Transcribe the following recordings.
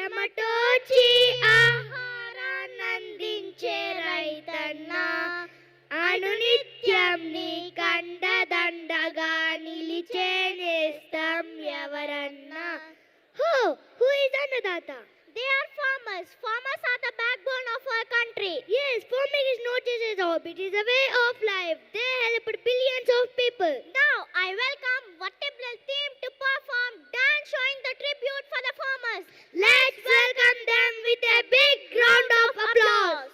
చెమటోచి ఆహారాన్నందించే రైతన్న అనునిత్యం నీ కండదండగా నిలిచే నేస్తం ఎవరన్నా. Who is Annadata? They are farmers. Farmers are the backbone of our country. Yes, farming is not just a job, it is a way of life. They helped billions of people. Now, I welcome Vattibral team to perform dance showing the tribute for the farmers. Let's welcome them with a big round of applause.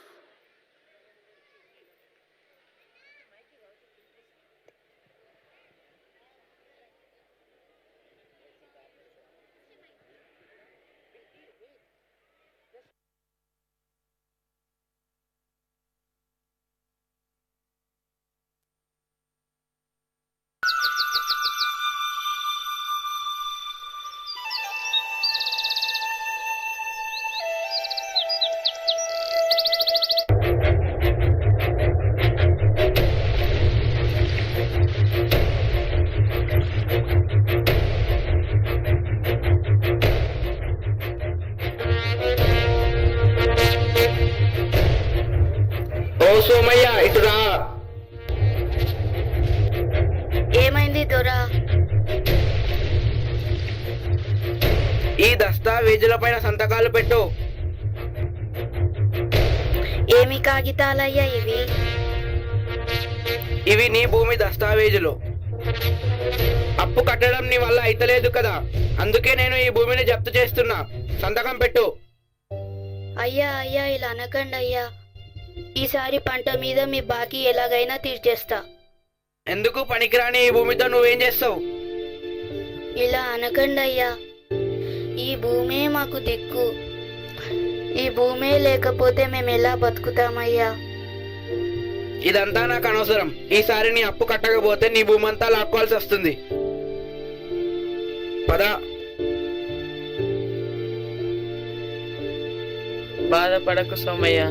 Somayya ఇటురా. ఏమైంది దొరా? ఈ దస్తావేజుల పైన సంతకాలు పెట్టు. ఏమి కాగితాలయ్యా ఇవి? ఇవి నీ భూమి దస్తావేజులు. అప్పు కట్టడం నీ వల్ల అయితలేదు కదా, అందుకే నేను ఈ భూమిని జప్తు చేస్తున్నా. సంతకం పెట్టు. అయ్యా అయ్యా ఇలా అనకండి అయ్యా. ఈసారి పంట మీద మీ బాకీ ఎలాగైనా తీర్చేస్తా. ఎందుకు పనికిరాని ఈ భూమితో నువ్వేం చేస్తావు? ఇలా అనకండి అయ్యా. ఈ భూమే మాకు దిక్కు. ఈ భూమే లేకపోతే మేము ఎలా బతుకుతామయ్యా? ఇదంతా నాకు అనవసరం. ఈసారి నీ అప్పు కట్టకపోతే నీ భూమి అంతా లాక్కోవాల్సి వస్తుంది. పద. బాధపడకు సోమయ్య,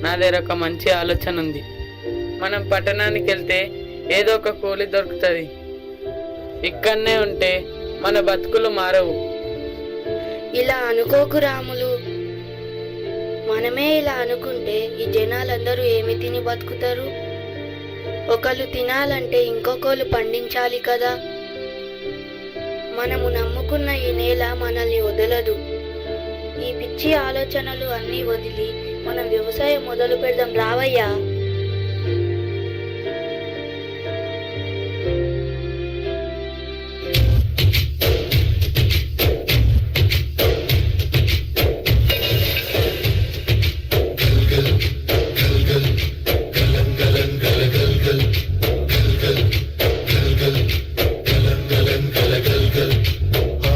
నా దగ్గర ఒక మంచి ఆలోచన ఉంది. మనం పట్టణానికి వెళ్తే ఏదో ఒక కూలి దొరుకుతుంది. ఇక్కడనే ఉంటే మన బతుకులు మారవు. ఇలా అనుకోకు రాములు. మనమే ఇలా అనుకుంటే ఈ జనాలందరూ ఏమి తిని బతుకుతారు? ఒకళ్ళు తినాలంటే ఇంకొకళ్ళు పండించాలి కదా. మనము నమ్ముకున్న ఈ నేల మనల్ని వదలదు. ఈ పిచ్చి ఆలోచనలు అన్నీ వదిలి మనం వ్యవసాయం మొదలు పెడదాం రావయ్యా.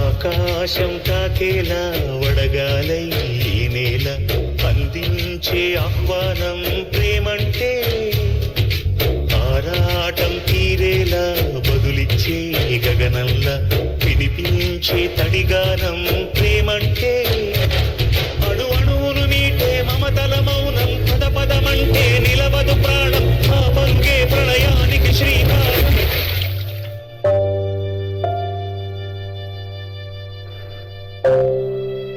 ఆకాశం తాకేలా వడగాలై ఈ నేల అందించే ఆహ్వానం ప్రేమంటే. ఆరాటం తీరేలా బదులిచ్చే గగనంలా వినిపించే తడిగానం ప్రేమంటే. అణు అణువును నీటే మమతల మౌనం పద పదమంటే నిలవదు ప్రాణం. ఆ బంగే ప్రణయానికి శ్రీకారం.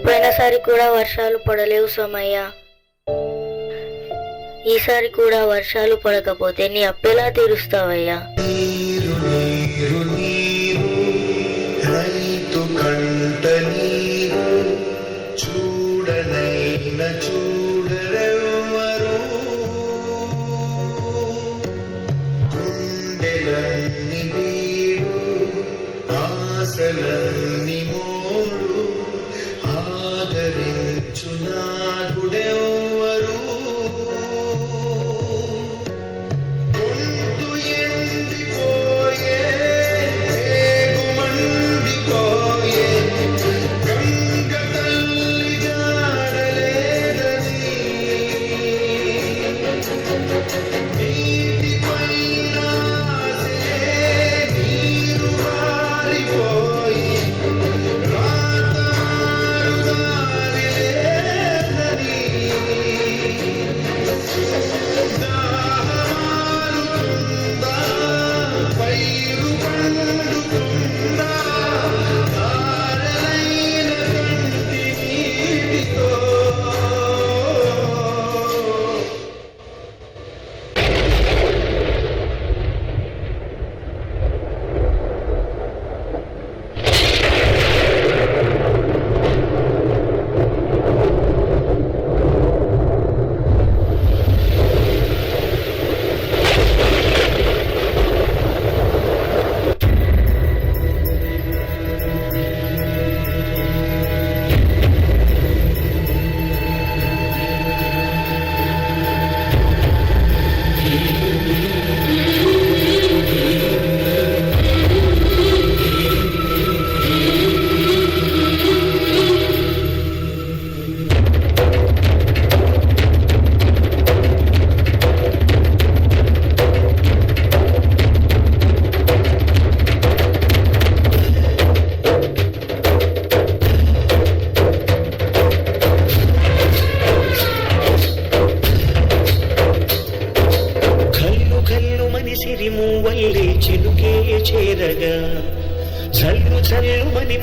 పోయినసారి కూడా వర్షాలు పడలేవు సోమయ్య. ఈసారి కూడా వర్షాలు పడకపోతే నీ అప్పెలా తీరుస్తావయ్యా? రైతు కంట నీరు చూడనైన చూడరెవ్వరు. గుండెలన్ని వీడు ఆశలన్ని మోడు ఆదరించు నాగుడెవ్వరు. గొంతు ఎండిపోయే మండిపోయే గంగ తల్లి జాడలేదని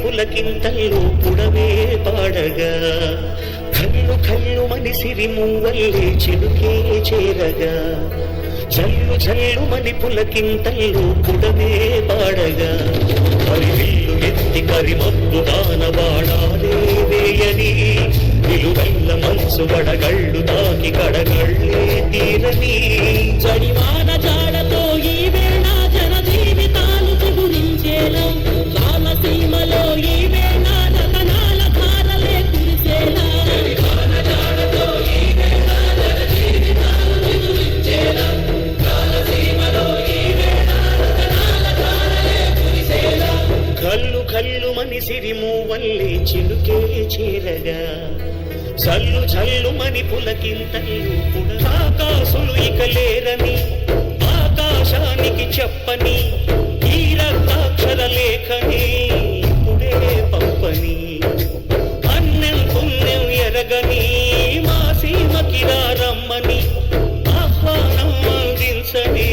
పులకింతల్లో పుడవే పాడగా కళ్ళు కళ్ళు మని సిరిమూవల్లే చిలుకే చేరగా జల్లు జల్లు మని పులకింతల్లో పుడవే పాడగా కరివిల్లు ఎత్తి కరిమబ్బు దానవాడాలే వేయని నిలువెల్ల మనసు వడగళ్ళు తాకి కడగళ్ళే తీరని జడివాన జాడతో ఈ వేళ జన జీవితాలు చిగురించేలా లాలసీమలో ఈ వేళ రతనాల ధారలే కురిసేలా జడివాన జాడతో ఈ వేళ జన జీవితాలు చిగురించేలా లాలసీమలో ఈ వేళ రతనాల ధారలే కురిసేలా కళ్ళు కళ్ళు మని సిరిమూవల్లే చిలుకే చేరగా చల్లు చల్లు మని పులకింతల్లు ఆకాశులు ఇక లేరని ఆకాశానికి చెప్పని ఈ రక్తాక్షర లేఖని ఇప్పుడే పంపని అన్నం పుణ్యం ఎరగని మా సీమకి రమ్మని ఆహ్వానం అందించని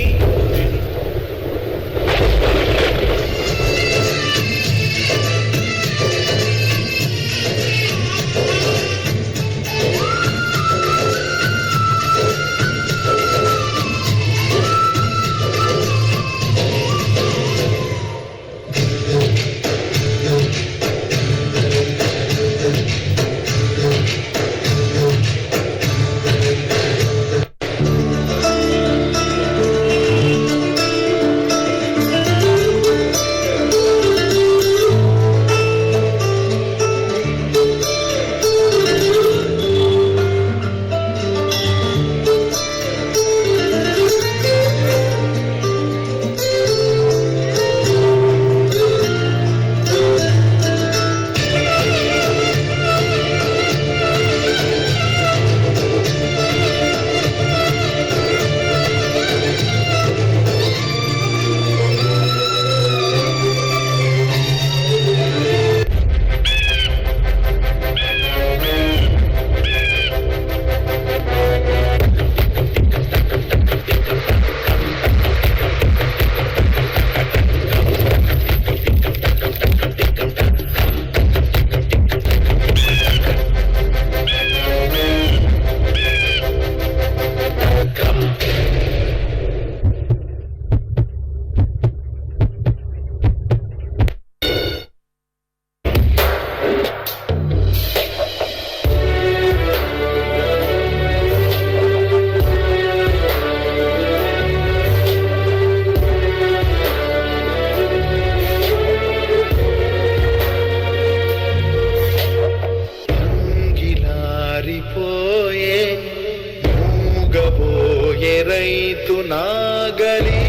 రైతు నాగలి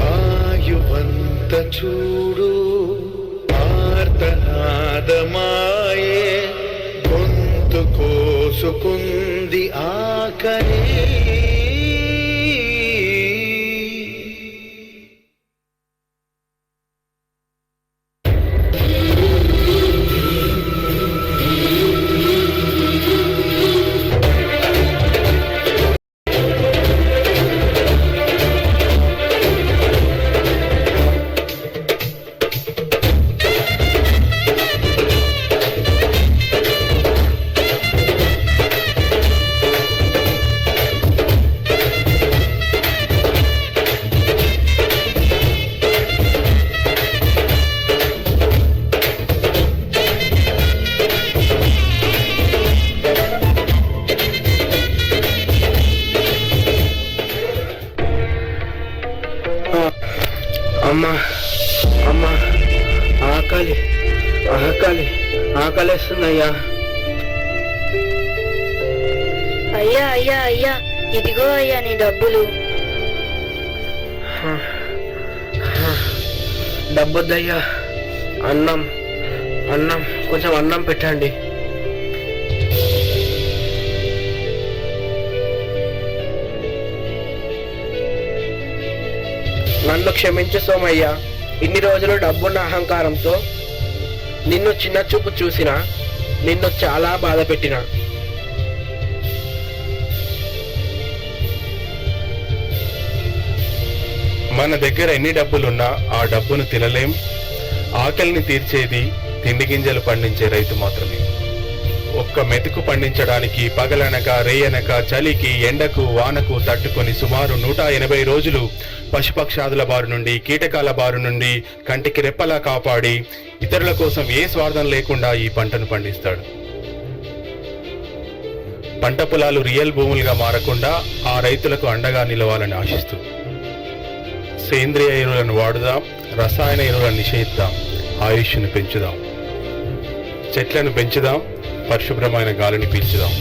ఆయువంత చూడు ఆర్తనాదమాయే గొంతు కోసుకుంది ఆకలి అమ్మా అమ్మా ఆకలి ఆకలి ఆకలిస్తుందయ్యా. అయ్యా అయ్యా అయ్యా ఇదిగో అయ్యా నీ డబ్బులు. డబ్బొద్దయ్యా, అన్నం అన్నం కొంచెం అన్నం పెట్టండి. నన్ను క్షమించు సోమయ్య, ఇన్ని రోజులు డబ్బున్న అహంకారంతో నిన్ను చిన్న చూపు చూసిన, నిన్ను చాలా బాధ పెట్టిన. మన దగ్గర ఎన్ని డబ్బులున్నా ఆ డబ్బును తినలేం. ఆకలిని తీర్చేది తిండి గింజలు పండించే రైతు మాత్రమే. ఒక్క మెతుకు పండించడానికి పగలనక రేయనక చలికి ఎండకు వానకు తట్టుకొని సుమారు 180 రోజులు పశుపక్షాదుల బారి నుండి కీటకాల బారి నుండి కంటికి రెప్పలా కాపాడి ఇతరుల కోసం ఏ స్వార్థం లేకుండా ఈ పంటను పండిస్తాడు. పంట పొలాలు రియల్ భూములుగా మారకుండా ఆ రైతులకు అండగా నిలవాలని ఆశిస్తూ సేంద్రియ ఎరువులను వాడుదాం, రసాయన ఎరువులను నిషేధిద్దాం, ఆయుష్ను పెంచుదాం, చెట్లను పెంచుదాం, పరిశుభ్రమైన గాలిని పీల్చుదాం.